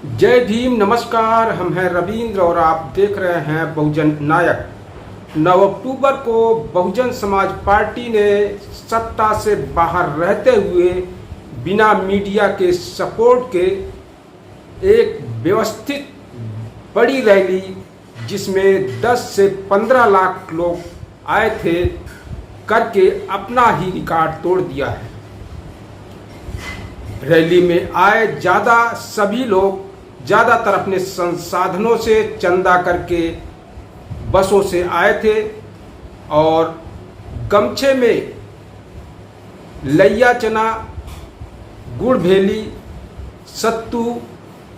जय भीम। नमस्कार, हम हैं रविंद्र और आप देख रहे हैं बहुजन नायक। 9 अक्टूबर को बहुजन समाज पार्टी ने सत्ता से बाहर रहते हुए बिना मीडिया के सपोर्ट के एक व्यवस्थित बड़ी रैली, जिसमें 10 से 15 लाख लोग आए थे, करके अपना ही रिकॉर्ड तोड़ दिया है। रैली में आए सभी लोग ज़्यादातर अपने संसाधनों से चंदा करके बसों से आए थे और गमछे में लैया चना, गुड़ भेली, सत्तू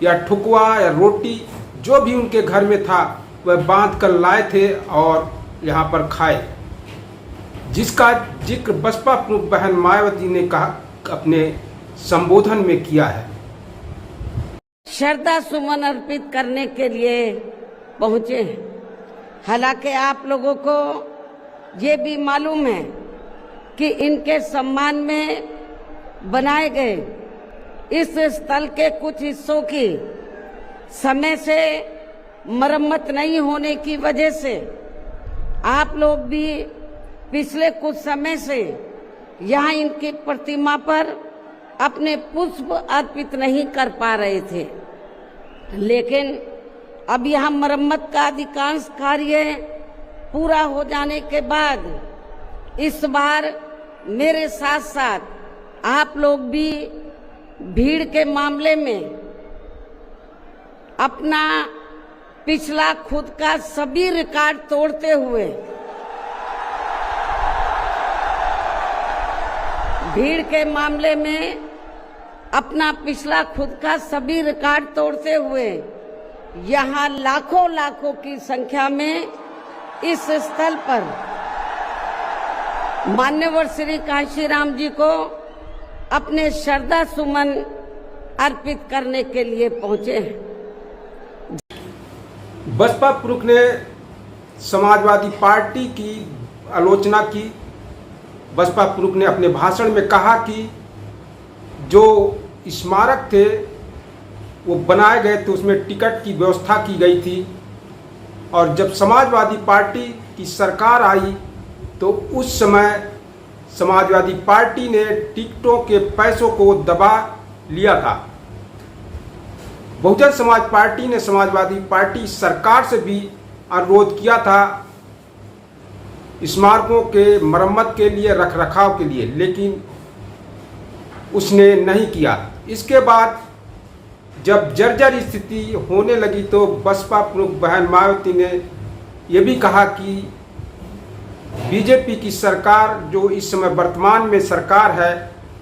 या ठुकवा या रोटी जो भी उनके घर में था वह बांध कर लाए थे और यहाँ पर खाए, जिसका जिक्र बसपा प्रमुख बहन मायावती ने कहा अपने संबोधन में किया है। श्रद्धा सुमन अर्पित करने के लिए पहुंचे हैं। हालांकि आप लोगों को ये भी मालूम है कि इनके सम्मान में बनाए गए इस स्थल के कुछ हिस्सों की समय से मरम्मत नहीं होने की वजह से आप लोग भी पिछले कुछ समय से यहाँ इनकी प्रतिमा पर अपने पुष्प अर्पित नहीं कर पा रहे थे, लेकिन अब यह मरम्मत का अधिकांश कार्य पूरा हो जाने के बाद इस बार मेरे साथ साथ आप लोग भी भीड़ के मामले में अपना पिछला खुद का सभी रिकॉर्ड तोड़ते हुए अपना पिछला खुद का सभी रिकॉर्ड तोड़ते हुए यहाँ लाखों की संख्या में इस स्थल पर मान्यवर श्री कांशीराम जी को अपने श्रद्धा सुमन अर्पित करने के लिए पहुंचे हैं। बसपा प्रमुख ने समाजवादी पार्टी की आलोचना की। बसपा प्रमुख ने अपने भाषण में कहा कि जो स्मारक थे वो बनाए गए थे, उसमें टिकट की व्यवस्था की गई थी और जब समाजवादी पार्टी की सरकार आई तो उस समय समाजवादी पार्टी ने टिकटों के पैसों को दबा लिया था। बहुजन समाज पार्टी ने समाजवादी पार्टी सरकार से भी अनुरोध किया था स्मारकों के मरम्मत के लिए, रखरखाव के लिए, लेकिन उसने नहीं किया। इसके बाद जब जर्जर स्थिति होने लगी तो बसपा प्रमुख बहन मायावती ने यह भी कहा कि बीजेपी की सरकार जो इस समय वर्तमान में सरकार है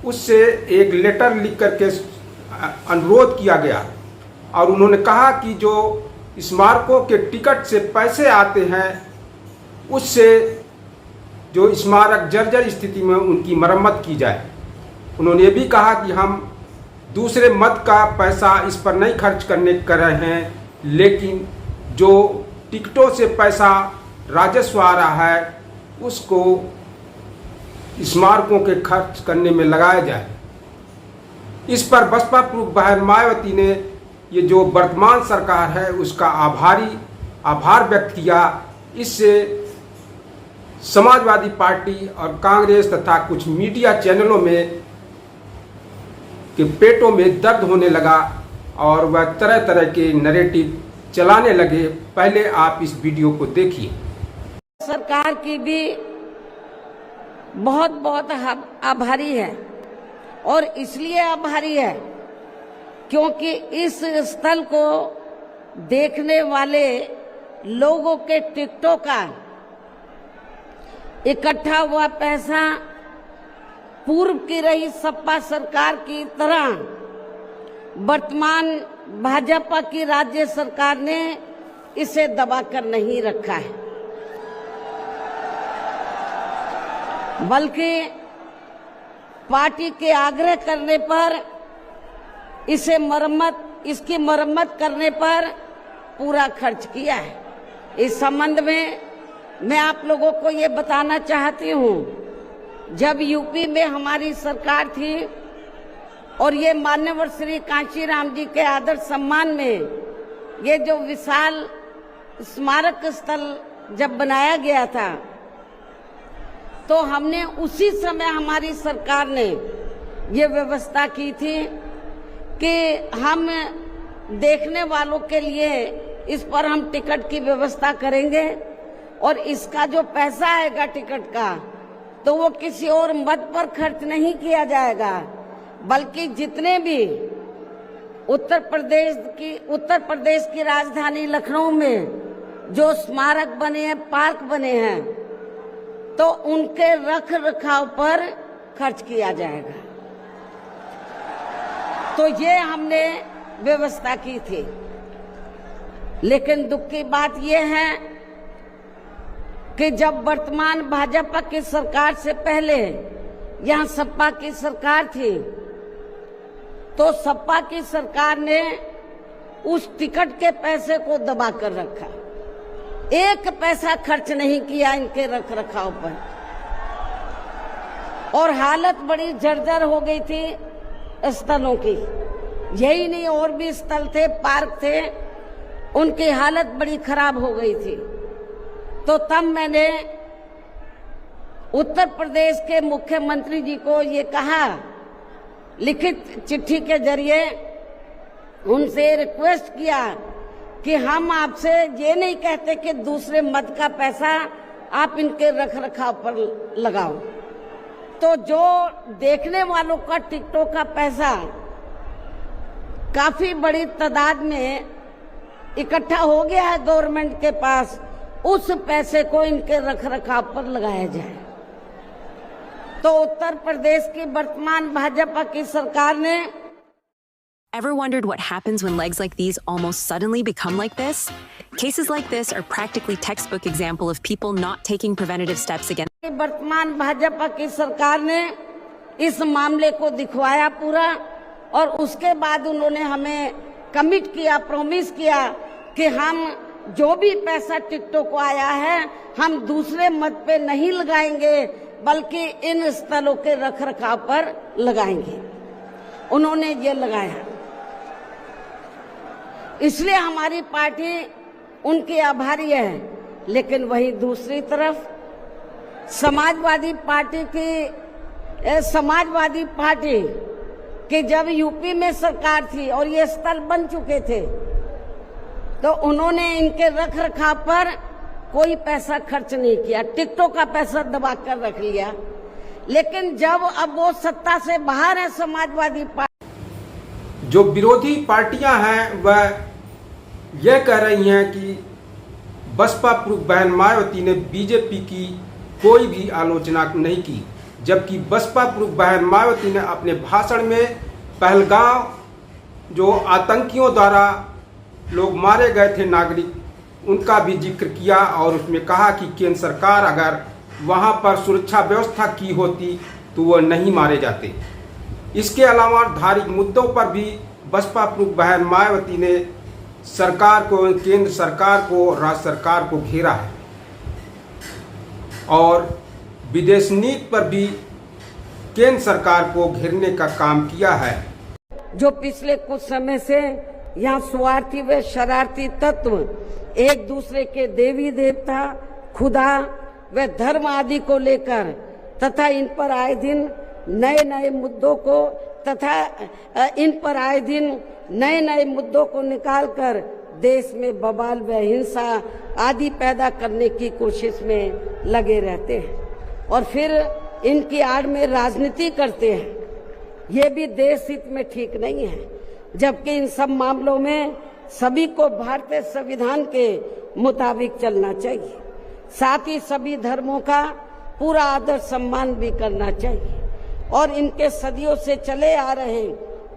उससे एक लेटर लिख करके अनुरोध किया गया और उन्होंने कहा कि जो स्मारकों के टिकट से पैसे आते हैं उससे जो स्मारक जर्जर स्थिति में उनकी मरम्मत की जाए। उन्होंने ये भी कहा कि हम दूसरे मत का पैसा इस पर नहीं खर्च कर रहे हैं, लेकिन जो टिकटों से पैसा राजस्व आ रहा है उसको स्मारकों के खर्च करने में लगाया जाए। इस पर बसपा प्रमुख बहन मायावती ने ये जो वर्तमान सरकार है उसका आभार व्यक्त किया। इससे समाजवादी पार्टी और कांग्रेस तथा कुछ मीडिया चैनलों में के पेटों में दर्द होने लगा और वह तरह तरह के नैरेटिव चलाने लगे। पहले आप इस वीडियो को देखिए। सरकार की भी बहुत आभारी है और इसलिए आभारी है क्योंकि इस स्थल को देखने वाले लोगों के टिकटों का इकट्ठा हुआ पैसा पूर्व की रही सपा सरकार की तरह वर्तमान भाजपा की राज्य सरकार ने इसे दबाकर नहीं रखा है, बल्कि पार्टी के आग्रह करने पर इसकी मरम्मत करने पर पूरा खर्च किया है। इस संबंध में मैं आप लोगों को ये बताना चाहती हूँ, जब यूपी में हमारी सरकार थी और ये मान्यवर श्री कांशीराम जी के आदर सम्मान में ये जो विशाल स्मारक स्थल जब बनाया गया था, तो हमने उसी समय हमारी सरकार ने ये व्यवस्था की थी कि हम देखने वालों के लिए इस पर हम टिकट की व्यवस्था करेंगे और इसका जो पैसा आएगा टिकट का, तो वो किसी और मद पर खर्च नहीं किया जाएगा, बल्कि जितने भी उत्तर प्रदेश की राजधानी लखनऊ में जो स्मारक बने हैं, पार्क बने हैं, तो उनके रख रखाव पर खर्च किया जाएगा। तो ये हमने व्यवस्था की थी। लेकिन दुख की बात यह है कि जब वर्तमान भाजपा की सरकार से पहले यहाँ सपा की सरकार थी, तो सपा की सरकार ने उस टिकट के पैसे को दबा कर रखा, एक पैसा खर्च नहीं किया इनके रख रखाव पर, और हालत बड़ी जर्जर हो गई थी स्थलों की। यही नहीं, और भी स्थल थे, पार्क थे, उनकी हालत बड़ी खराब हो गई थी। तो तब मैंने उत्तर प्रदेश के मुख्यमंत्री जी को ये कहा, लिखित चिट्ठी के जरिए उनसे रिक्वेस्ट किया कि हम आपसे ये नहीं कहते कि दूसरे मद का पैसा आप इनके रख रखाव पर लगाओ, तो जो देखने वालों का टिकटों का पैसा काफी बड़ी तादाद में इकट्ठा हो गया है गवर्नमेंट के पास, उस पैसे को इनके रख रखाव पर लगाया जाए। तो उत्तर प्रदेश की वर्तमान भाजपा की सरकार ने Ever wondered what happens when legs like these almost suddenly become like this? Cases like this are practically textbook example of people not taking preventative steps against. वर्तमान भाजपा की सरकार ने इस मामले को दिखवाया पूरा, और उसके बाद उन्होंने हमें कमिट किया, प्रॉमिस किया कि हम जो भी पैसा टिकटों को आया है हम दूसरे मद पे नहीं लगाएंगे, बल्कि इन स्थलों के रख रखाव पर लगाएंगे। उन्होंने ये लगाया, इसलिए हमारी पार्टी उनकी आभारी है। लेकिन वही दूसरी तरफ समाजवादी पार्टी की जब यूपी में सरकार थी और ये स्थल बन चुके थे, तो उन्होंने इनके रख रखाव पर कोई पैसा खर्च नहीं किया, टिकटों का पैसा दबा कर रख लिया। लेकिन जब अब वो सत्ता से बाहर है समाजवादी पार्टी, जो विरोधी पार्टियां हैं वह यह कह रही हैं कि बसपा प्रमुख बहन मायावती ने बीजेपी की कोई भी आलोचना नहीं की, जबकि बसपा प्रमुख बहन मायावती ने अपने भाषण में पहलगांव जो आतंकियों द्वारा लोग मारे गए थे नागरिक, उनका भी जिक्र किया और उसमें कहा कि केंद्र सरकार अगर वहां पर सुरक्षा व्यवस्था की होती तो वह नहीं मारे जाते। इसके अलावा धार्मिक मुद्दों पर भी बसपा प्रमुख बहन मायावती ने सरकार को, केंद्र सरकार को, राज्य सरकार को घेरा है और विदेश नीति पर भी केंद्र सरकार को घेरने का काम किया है। जो पिछले कुछ समय से यहाँ स्वार्थी व शरारती तत्व एक दूसरे के देवी देवता, खुदा व धर्म आदि को लेकर तथा इन पर आए दिन नए नए मुद्दों को निकालकर देश में बवाल व हिंसा आदि पैदा करने की कोशिश में लगे रहते हैं और फिर इनकी आड़ में राजनीति करते हैं। ये भी देश हित में ठीक नहीं है, जबकि इन सब मामलों में सभी को भारतीय संविधान के मुताबिक चलना चाहिए। साथ ही सभी धर्मों का पूरा आदर सम्मान भी करना चाहिए और इनके सदियों से चले आ रहे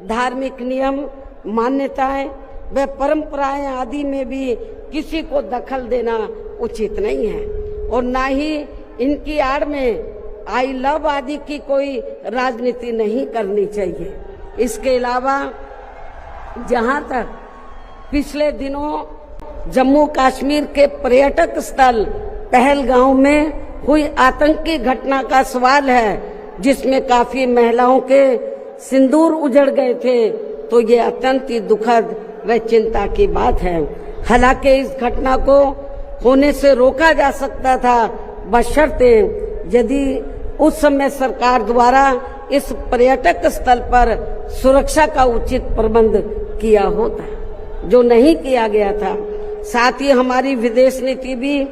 धार्मिक नियम, मान्यताएं व परंपराएं आदि में भी किसी को दखल देना उचित नहीं है और ना ही इनकी आड़ में आई लव आदि की कोई राजनीति नहीं करनी चाहिए। इसके अलावा जहां तक पिछले दिनों जम्मू कश्मीर के पर्यटक स्थल पहलगांव में हुई आतंकी घटना का सवाल है, जिसमें काफी महिलाओं के सिंदूर उजड़ गए थे तो ये अत्यंत ही दुखद व चिंता की बात है। हालांकि इस घटना को होने से रोका जा सकता था बशर्ते यदि उस समय सरकार द्वारा इस पर्यटक स्थल पर सुरक्षा का उचित प्रबंध किया होता, जो नहीं किया गया था। साथ ही हमारी विदेश नीति भी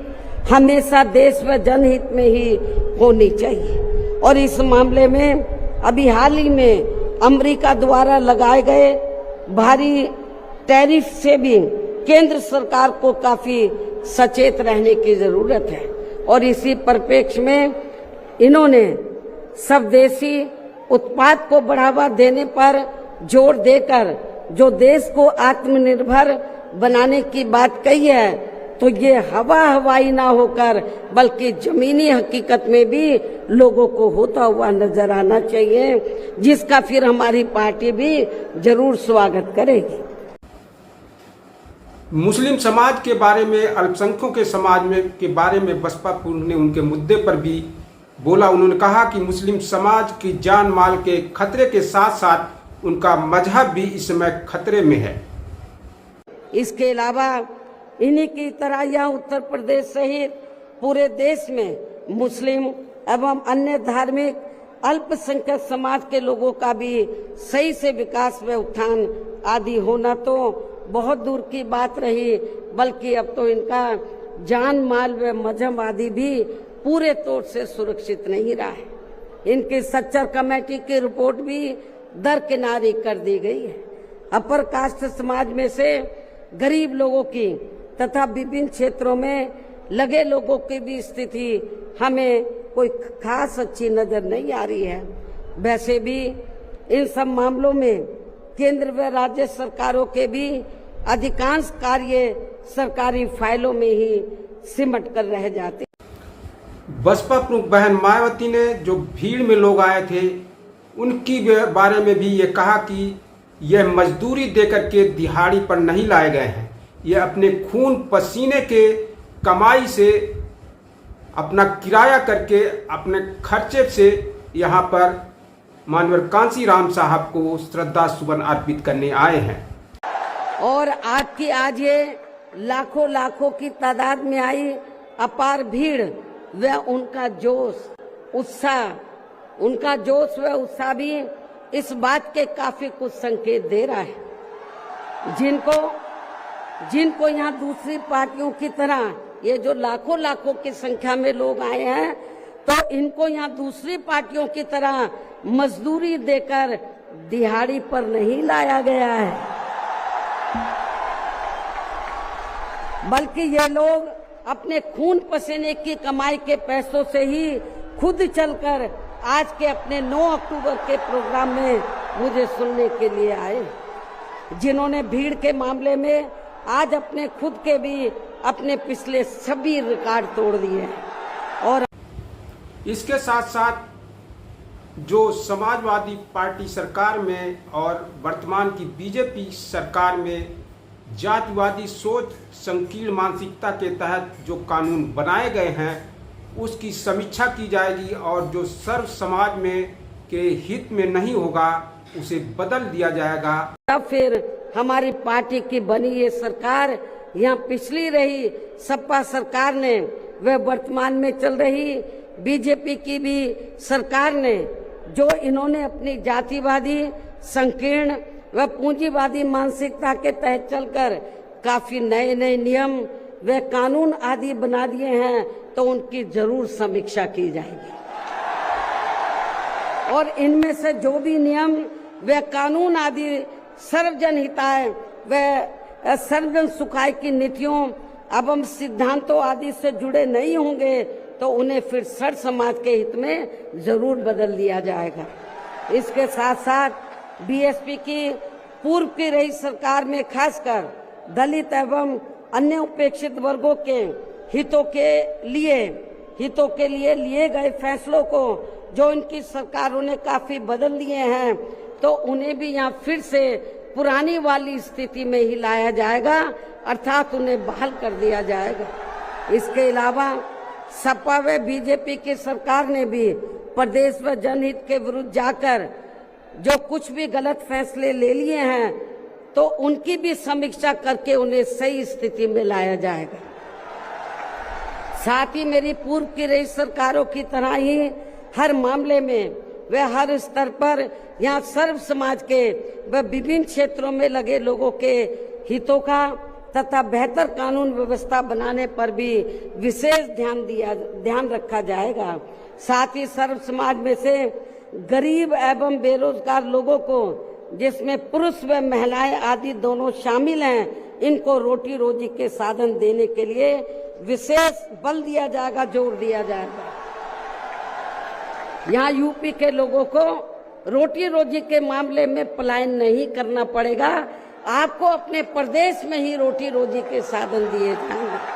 हमेशा देश व जनहित में ही होनी चाहिए और इस मामले में अभी हाल ही में अमेरिका द्वारा लगाए गए भारी टैरिफ से भी केंद्र सरकार को काफी सचेत रहने की जरूरत है और इसी परिप्रेक्ष्य में इन्होंने स्वदेशी उत्पाद को बढ़ावा देने पर जोर देकर जो देश को आत्मनिर्भर बनाने की बात कही है तो ये हवाई ना होकर बल्कि जमीनी हकीकत में भी लोगों को होता हुआ नजर आना चाहिए, जिसका फिर हमारी पार्टी भी जरूर स्वागत करेगी। मुस्लिम समाज के बारे में, अल्पसंख्यकों के समाज में के बारे में बसपा ने उनके मुद्दे पर भी बोला। उन्होंने कहा कि मुस्लिम समाज की जान माल के खतरे के साथ साथ उनका मजहब भी इस समय खतरे में है। इसके अलावा इन्हीं की तरह यहाँ उत्तर प्रदेश सहित पूरे देश में मुस्लिम एवं अन्य धार्मिक अल्पसंख्यक समाज के लोगों का भी सही से विकास व उत्थान आदि होना तो बहुत दूर की बात रही, बल्कि अब तो इनका जान माल व मजहब आदि भी पूरे तौर से सुरक्षित नहीं रहा है। इनकी सच्चर कमेटी की रिपोर्ट भी दरकिनारी कर दी गई है। अपर कास्ट समाज में से गरीब लोगों की तथा विभिन्न क्षेत्रों में लगे लोगों की भी स्थिति हमें कोई खास अच्छी नजर नहीं आ रही है। वैसे भी इन सब मामलों में केंद्र व राज्य सरकारों के भी अधिकांश कार्य सरकारी फाइलों में ही सिमट कर रह जाते। बसपा प्रमुख बहन मायावती ने जो भीड़ में लोग आए थे उनकी बारे में भी ये कहा कि यह मजदूरी देकर के दिहाड़ी पर नहीं लाए गए हैं, ये अपने खून पसीने के कमाई से अपना किराया करके अपने खर्चे से यहाँ पर मानवर कांसी राम साहब को श्रद्धा सुमन अर्पित करने आए हैं। और आज ये लाखों की तादाद में आई अपार भीड़ व उनका जोश व उत्साह भी इस बात के काफी कुछ संकेत दे रहा है। जिनको यहाँ दूसरी पार्टियों की तरह ये जो लाखों की संख्या में लोग आए हैं तो इनको यहाँ दूसरी पार्टियों की तरह मजदूरी देकर दिहाड़ी पर नहीं लाया गया है, बल्कि ये लोग अपने खून पसीने की कमाई के पैसों से ही खुद चलकर आज के अपने 9 अक्टूबर के प्रोग्राम में मुझे सुनने के लिए आए, जिन्होंने भीड़ के मामले में आज अपने खुद के भी अपने पिछले सभी रिकॉर्ड तोड़ दिए। और इसके साथ साथ जो समाजवादी पार्टी सरकार में और वर्तमान की बीजेपी सरकार में जातिवादी सोच, संकीर्ण मानसिकता के तहत जो कानून बनाए गए हैं उसकी समीक्षा की जाएगी और जो सर्व समाज में के हित में नहीं होगा उसे बदल दिया जाएगा। तब फिर हमारी पार्टी की बनी ये सरकार, यहाँ पिछली रही सपा सरकार ने व वर्तमान में चल रही बीजेपी की भी सरकार ने जो इन्होंने अपनी जातिवादी, संकीर्ण व पूंजीवादी मानसिकता के तहत चलकर काफी नए नियम व कानून आदि बना दिए हैं तो उनकी जरूर समीक्षा की जाएगी और इनमें से जो भी नियम व कानून आदि सर्वजन हिताय व सर्वजन सुखाय की नीतियों एवं सिद्धांतों आदि से जुड़े नहीं होंगे तो उन्हें फिर सर्व समाज के हित में जरूर बदल दिया जाएगा। इसके साथ साथ बीएसपी की पूर्व की रही सरकार में खासकर दलित एवं अन्य उपेक्षित वर्गों के हितों के लिए लिए गए फैसलों को जो इनकी सरकारों ने काफी बदल दिए हैं तो उन्हें भी यहाँ फिर से पुरानी वाली स्थिति में ही लाया जाएगा, अर्थात उन्हें बहाल कर दिया जाएगा। इसके अलावा सपा व बीजेपी की सरकार ने भी प्रदेश व जनहित के विरुद्ध जाकर जो कुछ भी गलत फैसले ले लिए हैं तो उनकी भी समीक्षा करके उन्हें सही स्थिति में लाया जाएगा। साथ ही मेरी पूर्व की रही सरकारों की तरह ही हर मामले में वे हर स्तर पर यहाँ सर्व समाज के व विभिन्न क्षेत्रों में लगे लोगों के हितों का तथा बेहतर कानून व्यवस्था बनाने पर भी विशेष ध्यान रखा जाएगा। साथ ही सर्व समाज में से गरीब एवं बेरोजगार लोगों को, जिसमें पुरुष व महिलाएं आदि दोनों शामिल हैं, इनको रोटी रोजी के साधन देने के लिए विशेष बल दिया जाएगा, जोर दिया जाएगा। यहाँ यूपी के लोगों को रोटी रोजी के मामले में पलायन नहीं करना पड़ेगा, आपको अपने प्रदेश में ही रोटी रोजी के साधन दिए जाएंगे।